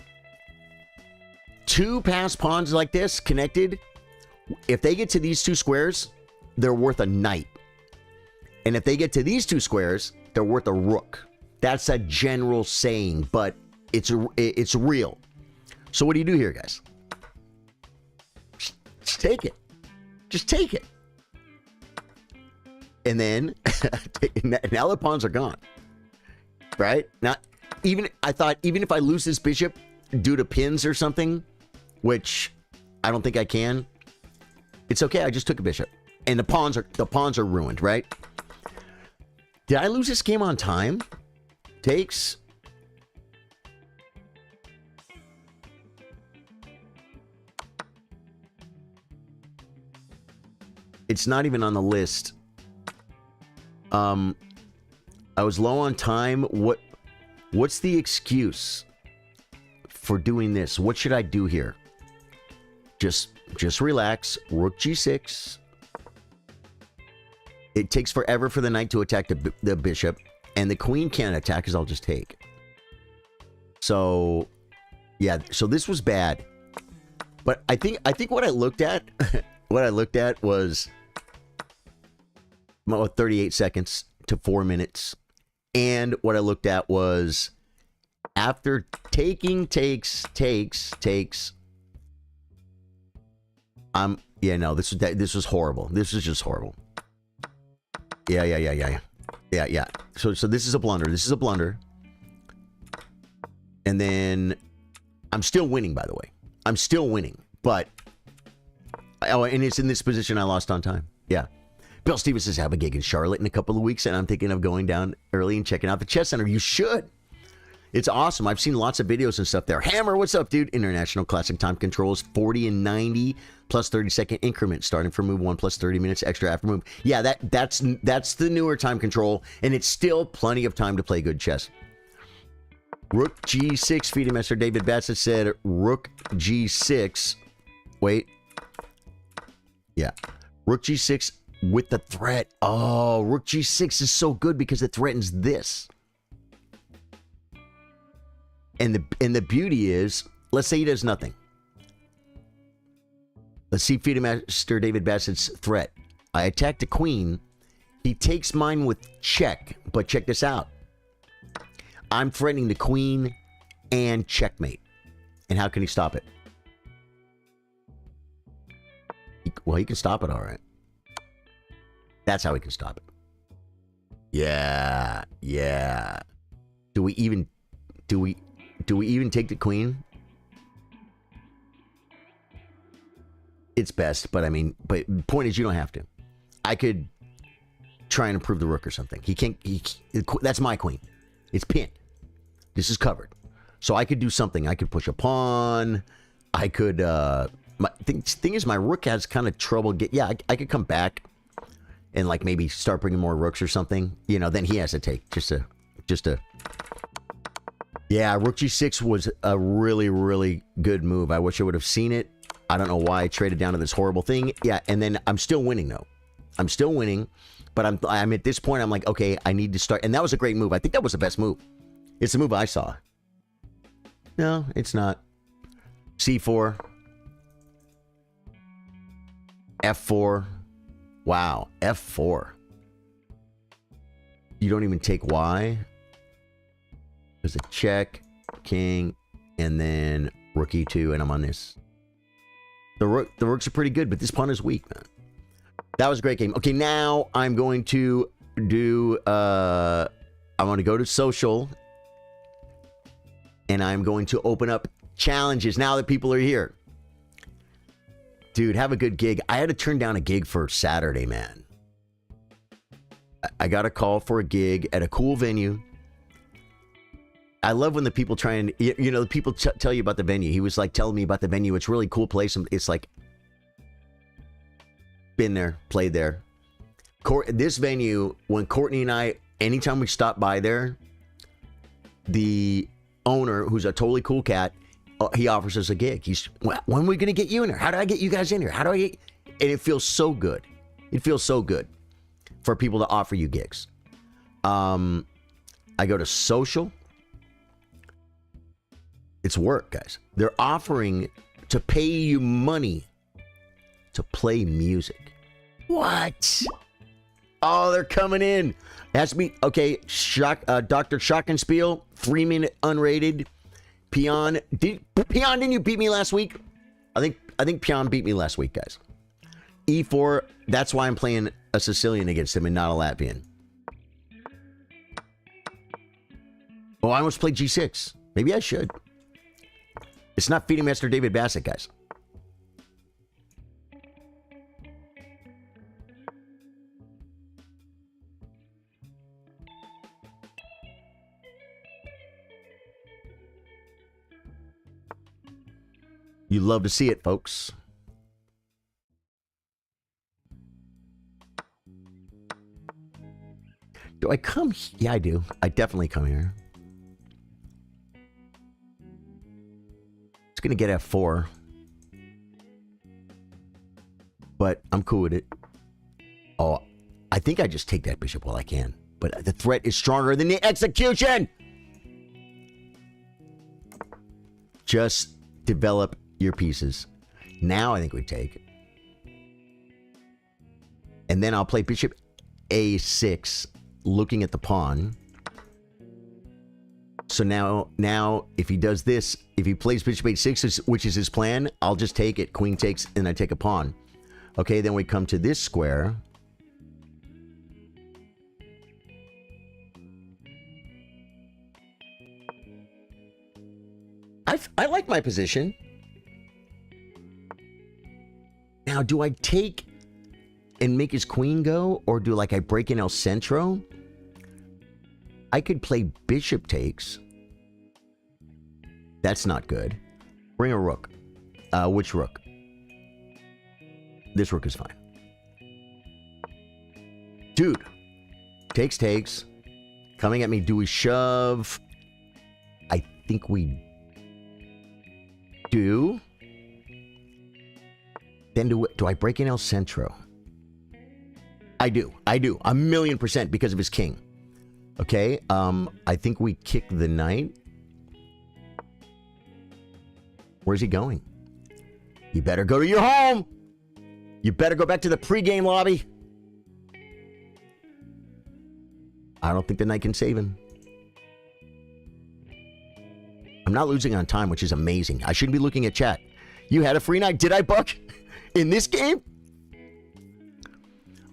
Two passed pawns like this, connected, if they get to these two squares, they're worth a knight. And if they get to these two squares, they're worth a rook. That's a general saying, but it's real. So what do you do here, guys? Just take it. Just take it. And then, now the pawns are gone. Right? Now, I thought, even if I lose this bishop due to pins or something, which I don't think I can, it's okay. I just took a bishop. And the pawns are ruined, right? Did I lose this game on time? Takes. It's not even on the list. I was low on time. What's the excuse for doing this? What should I do here? Just relax. Rook g6. It takes forever for the knight to attack the bishop, and the queen can't attack because I'll just take. So, yeah. So this was bad, but I think what I looked at, was 38 seconds to 4 minutes, and what I looked at was after taking takes. Yeah, no, this was horrible. This was just horrible. Yeah. So this is a blunder. And then I'm still winning, by the way. I'm still winning, but and it's in this position I lost on time. Yeah. Bill Stevens says, have a gig in Charlotte in a couple of weeks, and I'm thinking of going down early and checking out the chess center. You should. It's awesome. I've seen lots of videos and stuff there. Hammer, what's up, dude? International Classic Time Controls, 40 and 90 plus 30-second increments starting for move 1 plus 30 minutes extra after move. Yeah, that's the newer time control, and it's still plenty of time to play good chess. Rook g6, feeding master David Bassett said rook g6. Wait. Yeah. Rook g6 with the threat. Oh, rook g6 is so good because it threatens this. And the beauty is, let's say he does nothing. Let's see feeding master David Bassett's threat. I attack the queen. He takes mine with check, but check this out. I'm threatening the queen and checkmate. And how can he stop it? Well, he can stop it, all right. That's how he can stop it. Yeah. Do we even take the queen? It's best, but but point is, you don't have to. I could try and improve the rook or something. He can't. That's my queen. It's pinned. This is covered. So I could do something. I could push a pawn. I could. Thing is, my rook has kind of trouble. I could come back and maybe start bringing more rooks or something. Then he has to take just a. Yeah, rook g6 was a really, really good move. I wish I would have seen it. I don't know why I traded down to this horrible thing. Yeah, and then I'm still winning, though. I'm still winning, but I'm at this point, I'm like, okay, I need to start. And that was a great move. I think that was the best move. It's the move I saw. No, it's not. c4. f4. Wow, f4. You don't even take y. There's a check, king, and then Rook E2, and I'm on this. The rooks are pretty good, but this pawn is weak, man. That was a great game. Okay, now I'm going to do... I want to go to social. And I'm going to open up challenges now that people are here. Dude, have a good gig. I had to turn down a gig for Saturday, man. I got a call for a gig at a cool venue. I love when the people try and, you know, the people tell you about the venue. He was like telling me about the venue. It's a really cool place. It's like, been there, played there. This venue, when Courtney and I, anytime we stop by there, the owner, who's a totally cool cat, he offers us a gig. He's, when are we going to get you in here? How do I get you guys in here? How do I get... And it feels so good. It feels so good for people to offer you gigs. I go to social. It's work, guys. They're offering to pay you money to play music. What? Oh, they're coming in. It has to be, okay, Dr. Schockenspiel, 3-minute unrated. Peon, didn't you beat me last week? I think Peon beat me last week, guys. E4, that's why I'm playing a Sicilian against him and not a Latvian. Oh, I almost played G6. Maybe I should. It's not Feeding Master David Bassett, guys. You love to see it, folks. Do I come? Yeah, I do. I definitely come here. It's going to get F4. But I'm cool with it. Oh, I think I just take that bishop while I can. But the threat is stronger than the execution! Just develop your pieces. Now I think we take. And then I'll play bishop A6, looking at the pawn. So now if he does this, if he plays bishop A6, which is his plan, I'll just take it. Queen takes, and I take a pawn. Okay, then we come to this square. I like my position. Now, do I take and make his queen go, or do I break in El Centro? I could play bishop takes. That's not good. Bring a rook. Which rook? This rook is fine. Dude. Takes. Coming at me. Do we shove? I think we do. Then do I break in El Centro? I do. 1,000,000% because of his king. Okay. I think we kick the knight. Where's he going? You better go to your home. You better go back to the pregame lobby. I don't think the knight can save him. I'm not losing on time, which is amazing. I shouldn't be looking at chat. You had a free knight. Did I buck in this game?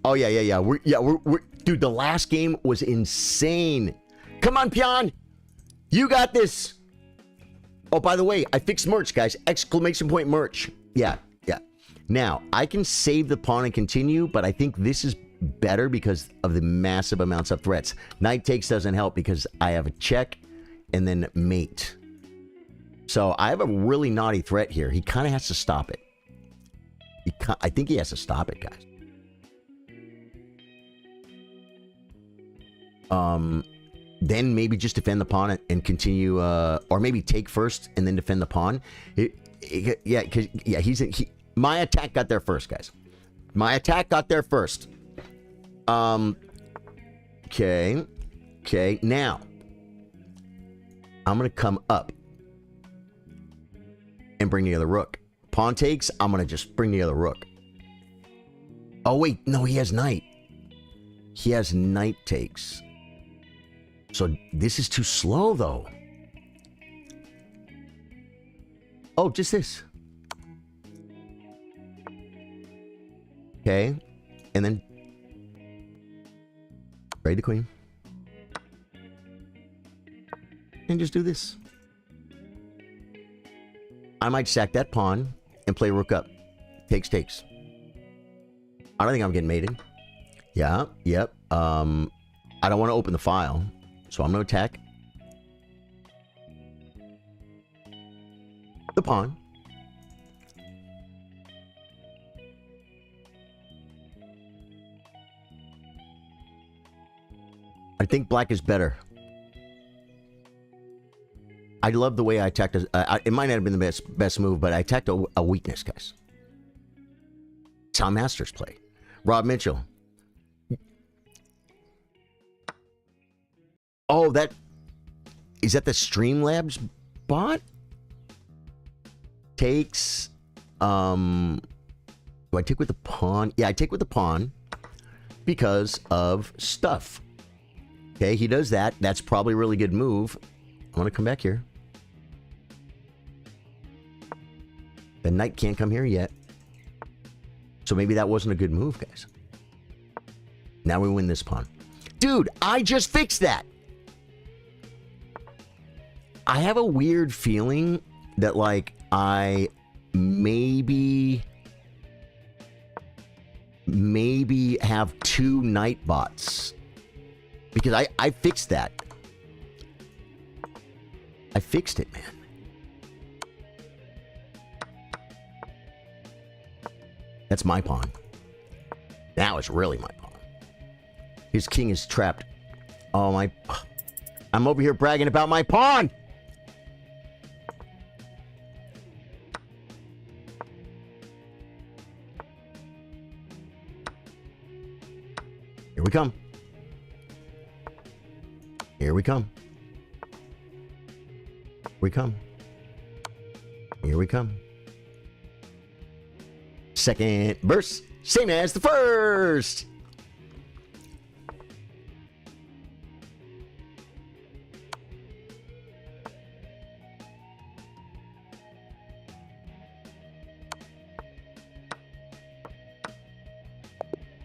Oh, yeah. We're dude, the last game was insane. Come on, Pion. You got this. Oh, by the way, I fixed merch, guys. Exclamation point merch. Yeah. Now, I can save the pawn and continue, but I think this is better because of the massive amounts of threats. Knight takes doesn't help because I have a check and then mate. So I have a really naughty threat here. He kind of has to stop it. I think he has to stop it, guys. Then maybe just defend the pawn and continue, or maybe take first and then defend the pawn. My attack got there first, guys. My attack got there first. Okay. Now, I'm going to come up and bring the other rook. Pawn takes, I'm going to just bring the other rook. Oh, wait. No, he has knight. He has knight takes. So this is too slow, though. Oh, just this. Okay. And then raid the queen. And just do this. I might sack that pawn and play rook up. Takes. I don't think I'm getting mated. Yeah, yep. I don't want to open the file, so I'm going to attack the pawn. I think black is better. I love the way I attacked. It might not have been the best move, but I attacked a weakness, guys. It's how masters play. Rob Mitchell. Oh, is that the Streamlabs bot? Takes. Do I take with the pawn? Yeah, I take with the pawn because of stuff. Okay, he does that. That's probably a really good move. I want to come back here. The knight can't come here yet. So maybe that wasn't a good move, guys. Now we win this pawn. Dude, I just fixed that. I have a weird feeling that, like, I maybe have two knight bots. Because I fixed that. I fixed it, man. That's my pawn. Now it's really my pawn. His king is trapped. Oh, my... I'm over here bragging about my pawn! Here we come. Here we come. We come. Here we come. Second burst, same as the first.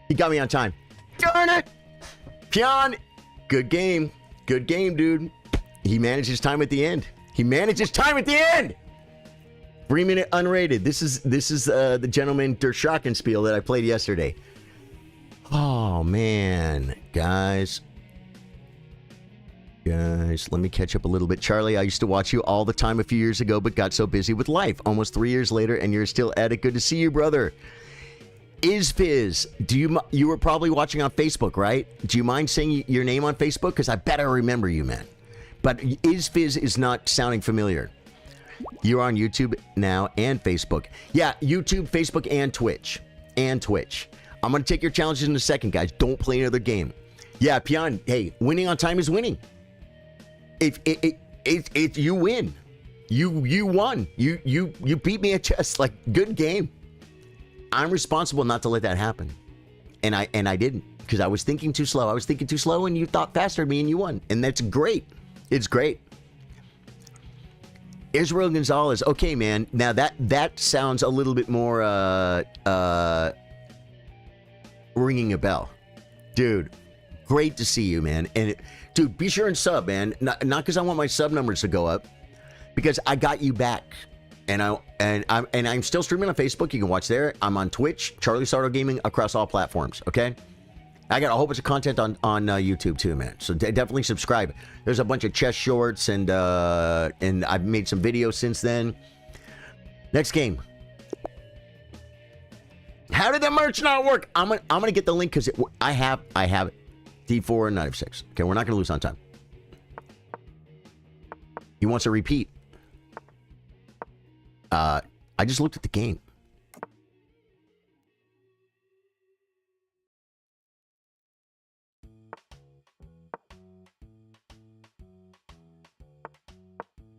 He got me on time. Darn it! Pion, good game. Good game, dude. He managed his time at the end. He managed his time at the end! 3-minute unrated. This is the gentleman Der Schockenspiel that I played yesterday. Oh, man. Guys, let me catch up a little bit. Charlie, I used to watch you all the time a few years ago, but got so busy with life. Almost 3 years later, and you're still at it. Good to see you, brother. Izfiz, you were probably watching on Facebook, right? Do you mind saying your name on Facebook? Because I better remember you, man. But Izfiz is not sounding familiar. You're on YouTube now and Facebook. Yeah, YouTube, Facebook, and Twitch. I'm going to take your challenges in a second, guys. Don't play another game. Yeah, Pion, hey, winning on time is winning. If you win. You won. You beat me at chess. Like, good game. I'm responsible not to let that happen. And I didn't, because I was thinking too slow. I was thinking too slow, and you thought faster than me, and you won. And that's great. It's great. Israel Gonzalez. Okay, man. Now that sounds a little bit more ringing a bell. Dude, great to see you, man. And dude, be sure and sub, man. Not because I want my sub numbers to go up, because I got you back. And I'm still streaming on Facebook. You can watch there. I'm on Twitch, Charly Sardo Gaming, across all platforms. Okay, I got a whole bunch of content on YouTube too, man. So definitely subscribe. There's a bunch of chess shorts, and I've made some videos since then. Next game. How did the merch not work? I'm gonna get the link because I have it. D4 and knight f6. Okay, we're not gonna lose on time. He wants a repeat. I just looked at the game.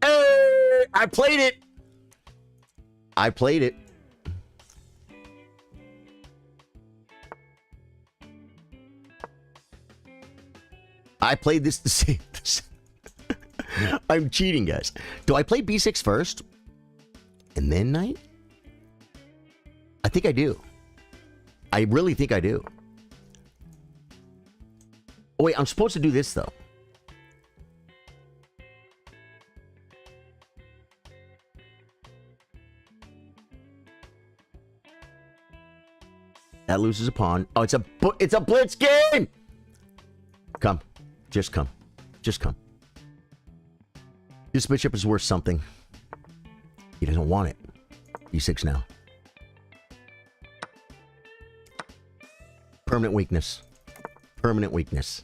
Hey, I played it. I played this the same. I'm cheating, guys. Do I play b6 first? and then knight? I think I do. I really think I do. Oh, wait, I'm supposed to do this, though. That loses a pawn. Oh, it's a blitz game! Come. Just come. Just come. This bishop is worth something. He doesn't want it. E6 now. Permanent weakness. Permanent weakness.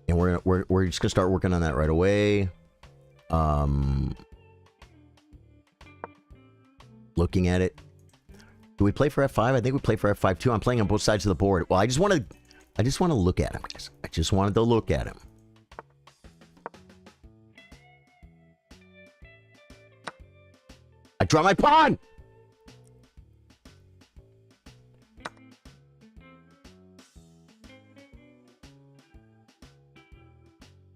And we're just gonna start working on that right away. Looking at it. Do we play for F5? I think we play for F5 too. I'm playing on both sides of the board. Well, I just want to look at him, guys. I just wanted to look at him. I draw my pawn!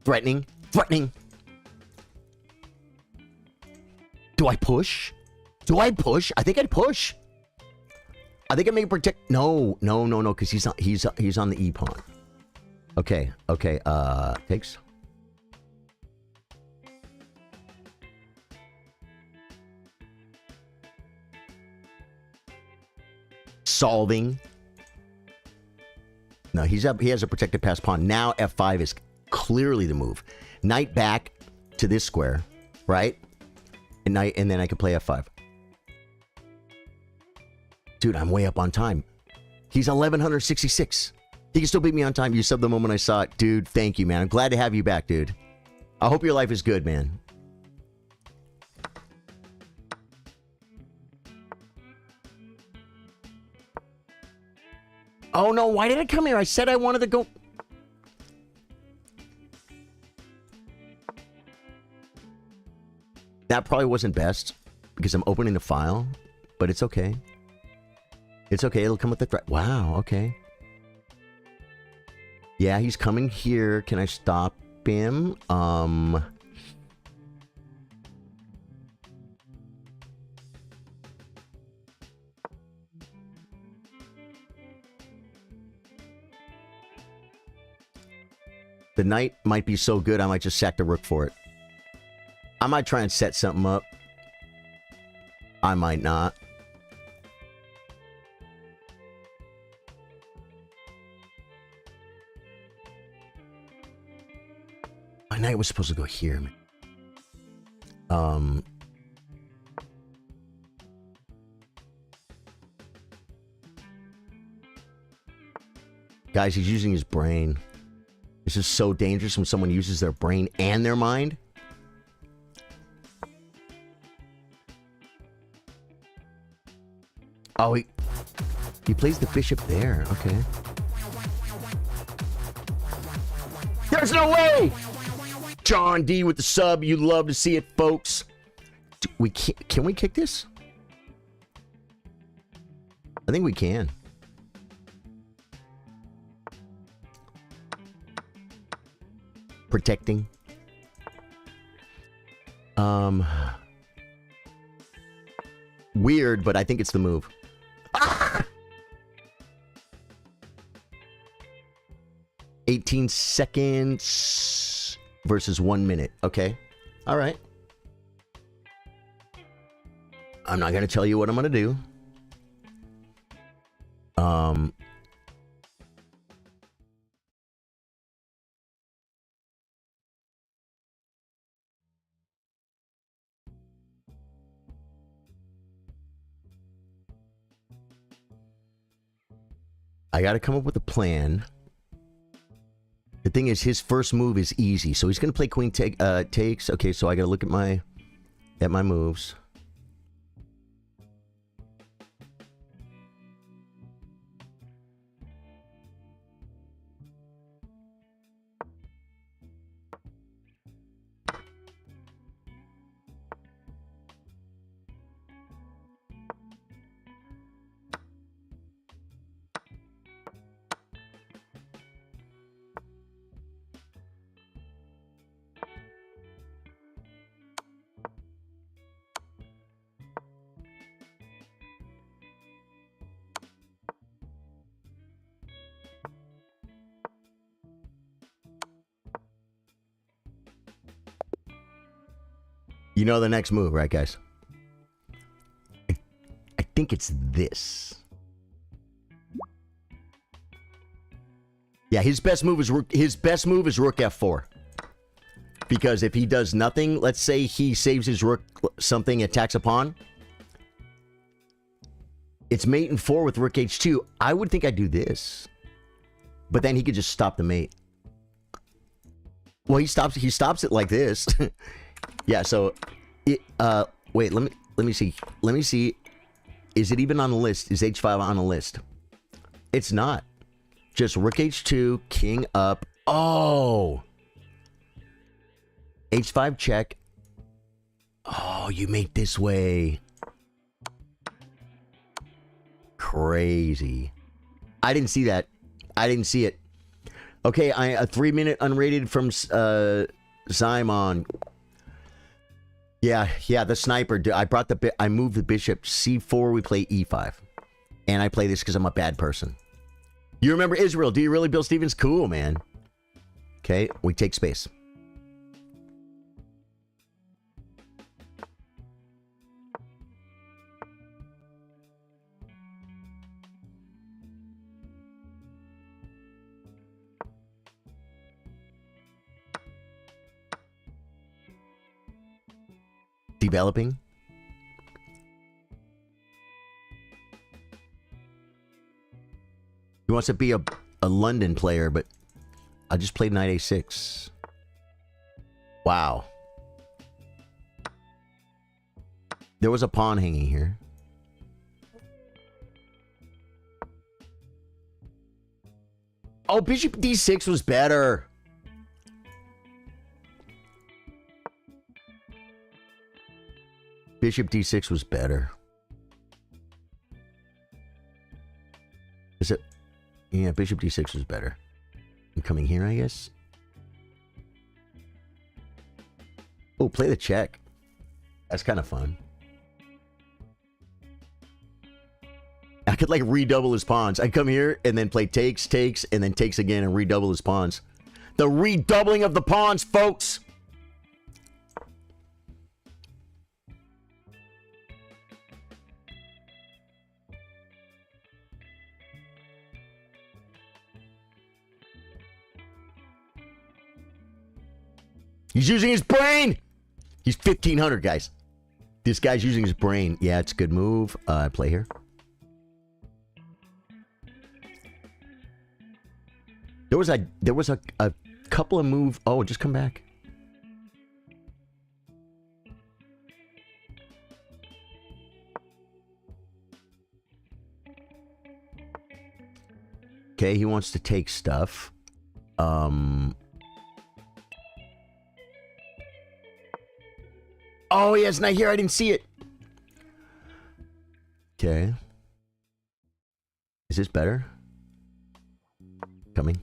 Threatening. Threatening. Do I push? Do I push? I think I'd push. I think I may protect. No, because he's on the E pawn. Okay. Takes. Solving. No, he has a protected pass pawn. Now F5 is clearly the move. Knight back to this square, right? And then I can play F5. Dude, I'm way up on time. He's 1166. He can still beat me on time. You subbed the moment I saw it. Dude, thank you, man. I'm glad to have you back, dude. I hope your life is good, man. Oh, no. Why did I come here? I said I wanted to go... That probably wasn't best because I'm opening the file, but it's okay. It's okay. It'll come with the threat. Wow. Okay. Yeah, he's coming here. Can I stop him? The knight might be so good, I might just sack the rook for it. I might try and set something up. I might not. My knight was supposed to go here, man. Guys, he's using his brain. This is so dangerous when someone uses their brain and their mind. Oh, he plays the bishop there. Okay. There's no way! John D with the sub. You love to see it, folks. Can we kick this? I think we can. Protecting. Weird, but I think it's the move. Ah! 18 seconds versus 1 minute. Okay. All right. I'm not going to tell you what I'm going to do. I got to come up with a plan. The thing is, his first move is easy, so he's going to play queen takes. Okay, so I got to look at my moves. You know the next move, right, guys? I think it's this. Yeah, his best move is rook f4. Because if he does nothing, let's say he saves his rook, something attacks a pawn. It's mate and 4 with rook h2. I would think I'd do this. But then he could just stop the mate. Well, he stops it like this. Yeah, so wait, let me see. Let me see. Is it even on the list? Is h5 on the list? It's not. Just rook h2, king up. Oh! h5 check. Oh, you mate this way. Crazy. I didn't see that. I didn't see it. Okay, a 3-minute unrated from Simon. Yeah, the sniper. I moved the bishop c4. We play e5, and I play this because I'm a bad person. You remember Israel? Do you really, Bill Stevens? Cool, man. Okay, we take space. Developing. He wants to be a London player, but I just played knight a6. Wow. There was a pawn hanging here. Oh, bishop d6 was better. Bishop d6 was better. Is it? Yeah, bishop d6 was better. I'm coming here, I guess. Oh, play the check. That's kind of fun. I could like redouble his pawns. I come here and then play takes, and then takes again and redouble his pawns. The redoubling of the pawns, folks! He's using his brain! He's 1,500, guys. This guy's using his brain. Yeah, it's a good move. Play here. There was a couple of moves. Oh, just come back. Okay, he wants to take stuff. Oh, yeah, it's not here. I didn't see it. Okay. Is this better? Coming.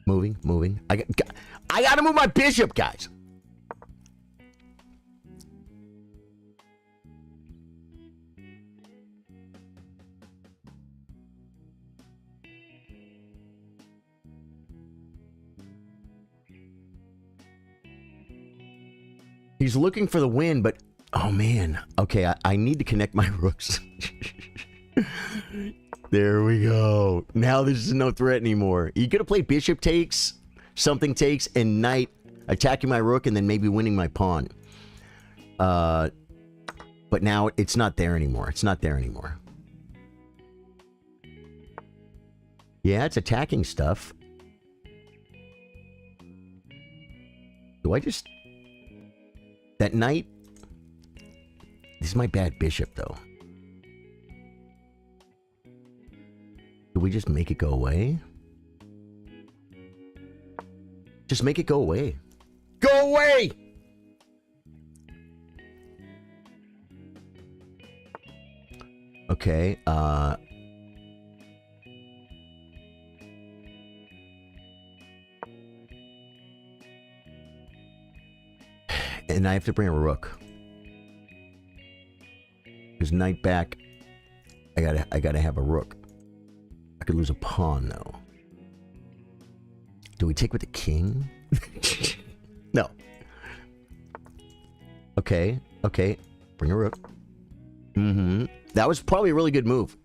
Moving. I gotta move my bishop, guys. He's looking for the win, but... Oh, man. Okay, I need to connect my rooks. There we go. Now this is no threat anymore. You could have played bishop takes, something takes, and knight attacking my rook and then maybe winning my pawn. But now it's not there anymore. It's not there anymore. Yeah, it's attacking stuff. Do I just... That knight... This is my bad bishop, though. Do we just make it go away? Just make it go away. Go away! Okay, and I have to bring a rook. Because knight back, I gotta have a rook. I could lose a pawn though. Do we take with the king? No. Okay. Bring a rook. That was probably a really good move.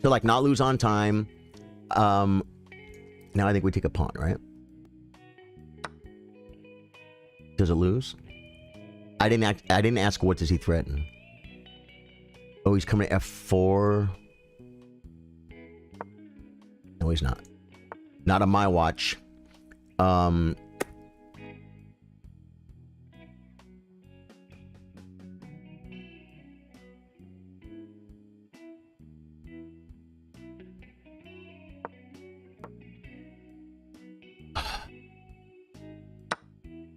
To, like, not lose on time. Now I think we take a pawn, right? Does it lose? I didn't ask what does he threaten. Oh, he's coming to f4. No, he's not. Not on my watch.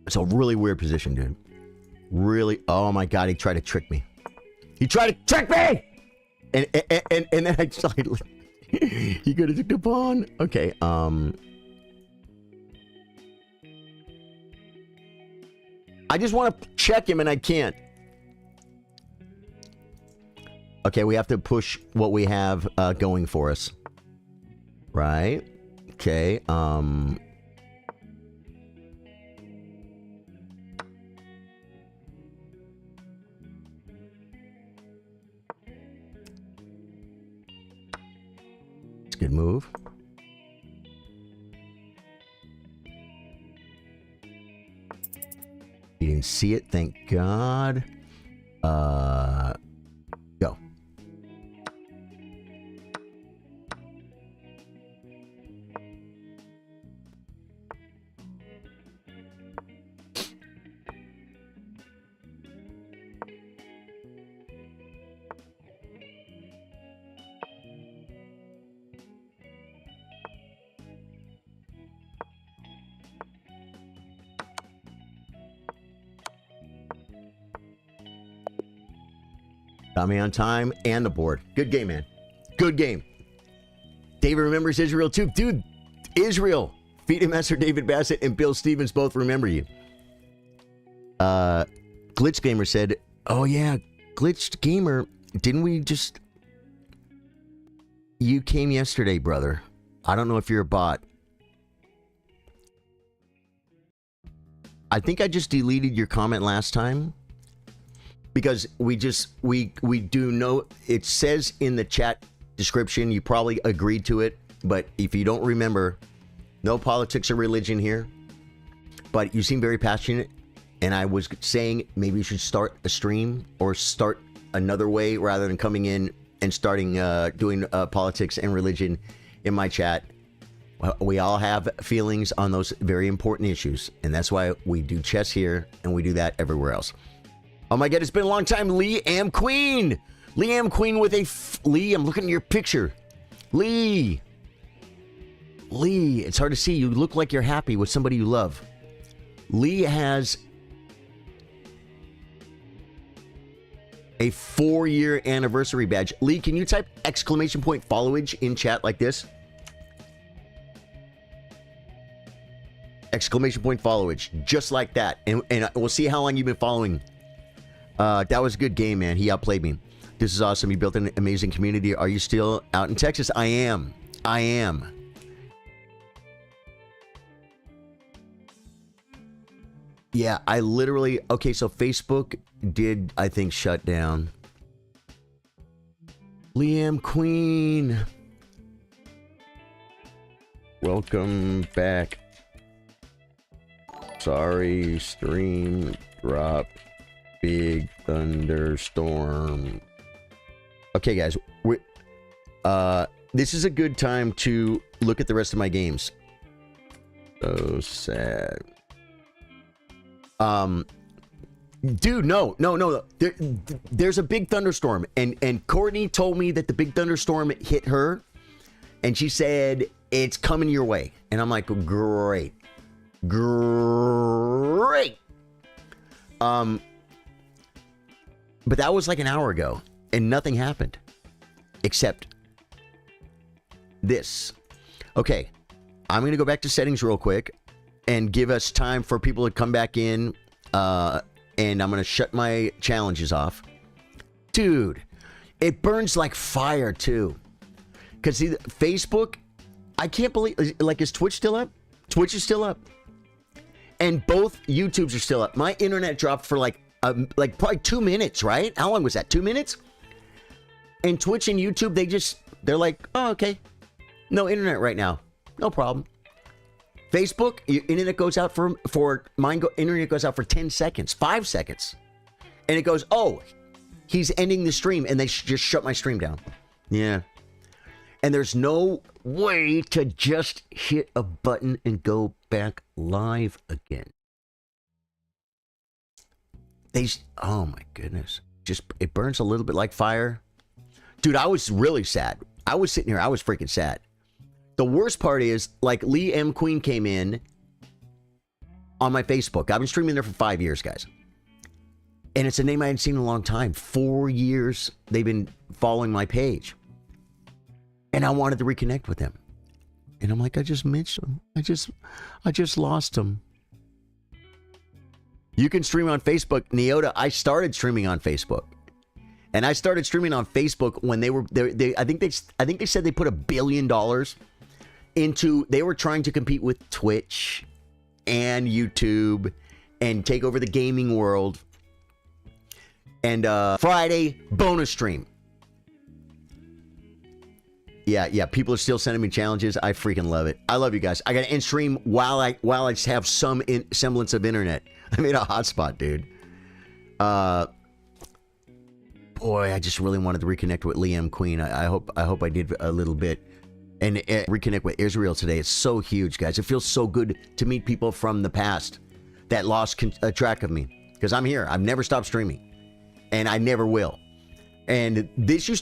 It's a really weird position, dude. Really. Oh my god, he tried to trick me. He tried to trick me! And then I just like, he could have took the pawn. Okay, I just want to check him and I can't. Okay, we have to push what we have going for us. Right? Okay, good move. You didn't see it, thank God. Go. Got me on time and the board. Good game, man. Good game. David remembers Israel too. Dude, Israel. FIDE Master David Bassett and Bill Stevens both remember you. Glitch Gamer said, oh yeah, Glitched Gamer, didn't we just... You came yesterday, brother. I don't know if you're a bot. I think I just deleted your comment last time. Because we do know, it says in the chat description, you probably agreed to it, but if you don't remember, no politics or religion here, but you seem very passionate, and I was saying maybe you should start a stream or start another way rather than coming in and starting doing politics and religion in my chat. We all have feelings on those very important issues, and that's why we do chess here, and we do that everywhere else. Oh my god, it's been a long time. Liam Queen. Liam Queen with a... Lee, I'm looking at your picture. Lee, it's hard to see. You look like you're happy with somebody you love. Lee has a 4-year anniversary badge. Lee, can you type exclamation point followage in chat like this? Exclamation point followage. Just like that. And we'll see how long you've been following. That was a good game, man. He outplayed me. This is awesome. You built an amazing community. Are you still out in Texas? I am. Yeah, I literally... Okay, so Facebook did, I think, shut down. Liam Queen. Welcome back. Sorry, stream dropped. Big thunderstorm. Okay, guys. This is a good time to look at the rest of my games. So sad. Dude, no. There's a big thunderstorm, and Courtney told me that the big thunderstorm hit her, and she said it's coming your way, and I'm like, great. But that was like an hour ago, and nothing happened. Except this. Okay, I'm going to go back to settings real quick and give us time for people to come back in, and I'm going to shut my challenges off. Dude, it burns like fire, too. Because see, Facebook, I can't believe... Like, is Twitch still up? Twitch is still up. And both YouTubes are still up. My internet dropped for like like probably 2 minutes, right? How long was that? 2 minutes? And Twitch and YouTube, they're like, oh, okay. No internet right now. No problem. Facebook, your internet goes out internet goes out for 10 seconds, 5 seconds. And it goes, oh, he's ending the stream, and they just shut my stream down. Yeah. And there's no way to just hit a button and go back live again. Oh my goodness. It burns a little bit like fire. Dude, I was really sad. I was sitting here, I was freaking sad. The worst part is, like, Lee M. Queen came in on my Facebook. I've been streaming there for 5 years, guys. And it's a name I hadn't seen in a long time. 4 years they've been following my page. And I wanted to reconnect with them. And I'm like, I just missed him. I just lost him. You can stream on Facebook. Neota, I started streaming on Facebook. And I started streaming on Facebook when I think they said they put $1 billion into, they were trying to compete with Twitch and YouTube and take over the gaming world. And Friday, bonus stream. Yeah, people are still sending me challenges. I freaking love it. I love you guys. I got to end stream while I have some semblance of internet. I made a hotspot, dude. Boy, I just really wanted to reconnect with Liam Queen. I hope I did a little bit. And reconnect with Israel today. It's so huge, guys. It feels so good to meet people from the past that lost track of me. Because I'm here. I've never stopped streaming. And I never will. And this used